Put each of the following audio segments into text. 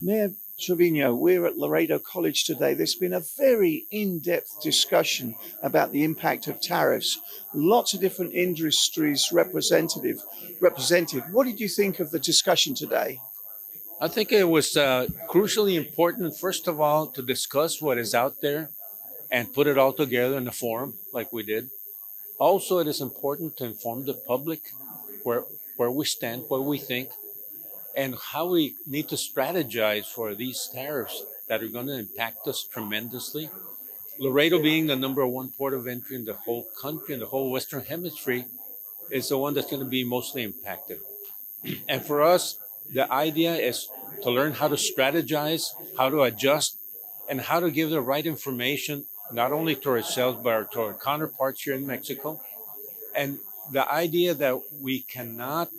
Mayor Treviño, we're at Laredo College today. There's been a very in-depth discussion about the impact of tariffs. Lots of different industries represented. What did you think of the discussion today? I think it was crucially important, first of all, to discuss what is out there and put it all together in a forum like we did. Also, it is important to inform the public where, where we stand, what we think, and how we need to strategize for these tariffs that are going to impact us tremendously. Laredo, being the number one port of entry in the whole country, in the whole Western Hemisphere, is the one that's going to be mostly impacted. And for us, the idea is to learn how to strategize, how to adjust, and how to give the right information, not only to ourselves, but to our counterparts here in Mexico. And the idea that we cannot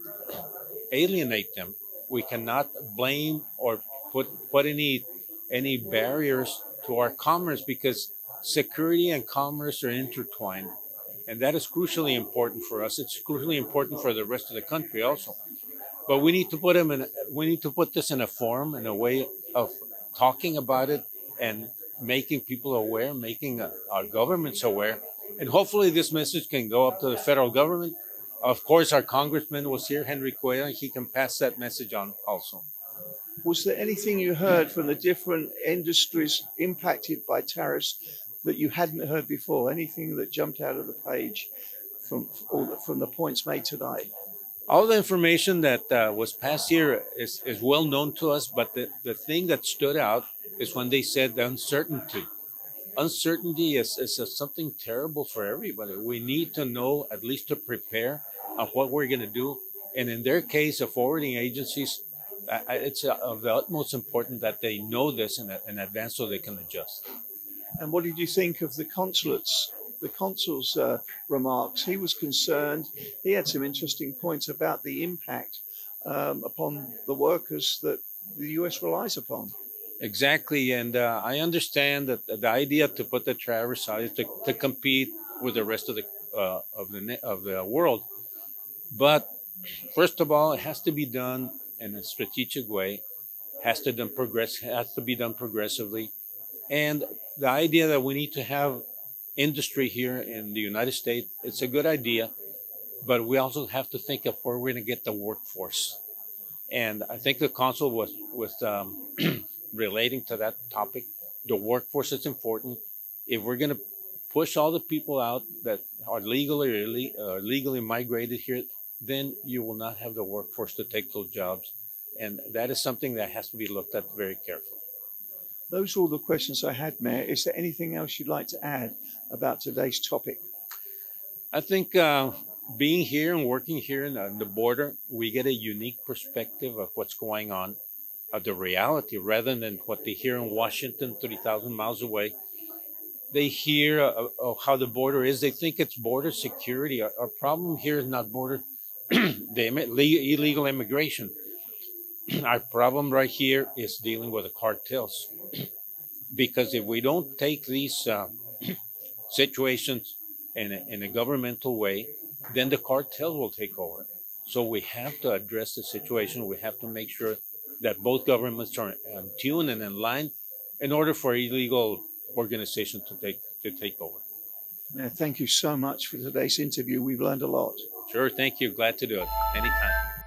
alienate them, we cannot blame or put any barriers to our commerce because security and commerce are intertwined. And that is crucially important for us. It's crucially important for the rest of the country also. But we need to put this in a forum, in a way of talking about it and making people aware, making our governments aware. And hopefully this message can go up to the federal government. Of course, our congressman was here, Henry Cuellar, and he can pass that message on also. Was there anything you heard from the different industries impacted by tariffs that you hadn't heard before? Anything that jumped out of the page from the points made today? All the information that was passed here is well known to us, but the thing that stood out is when they said the uncertainty. Uncertainty is something terrible for everybody. We need to know, at least to prepare on what we're going to do. And in their case, the forwarding agencies, it's of the utmost importance that they know this in advance so they can adjust. And what did you think of the consul's remarks? He was concerned. He had some interesting points about the impact upon the workers that the U.S. relies upon. Exactly, and I understand that the idea to put the tariffs out is to compete with the rest of the world. But first of all, it has to be done in a strategic way. Has to be done progressively, and the idea that we need to have industry here in the United States, it's a good idea, but we also have to think of where we're going to get the workforce. And I think the council was relating to that topic. The workforce is important. If we're going to push all the people out that are legally migrated here, then you will not have the workforce to take those jobs. And that is something that has to be looked at very carefully. Those are all the questions I had, Mayor. Is there anything else you'd like to add about today's topic? I think being here and working here on the border, we get a unique perspective of what's going on, of the reality, rather than what they hear in Washington, 30,000 miles away. They hear of how the border is. They think it's border security. Our problem here is not border, illegal immigration. Our problem right here is dealing with the cartels. Because if we don't take these situations in a governmental way, then the cartels will take over. So we have to address the situation. We have to make sure that both governments are in tune and in line in order for illegal organizations to take over. Yeah, thank you so much for today's interview. We've learned a lot. Sure, thank you. Glad to do it. Anytime.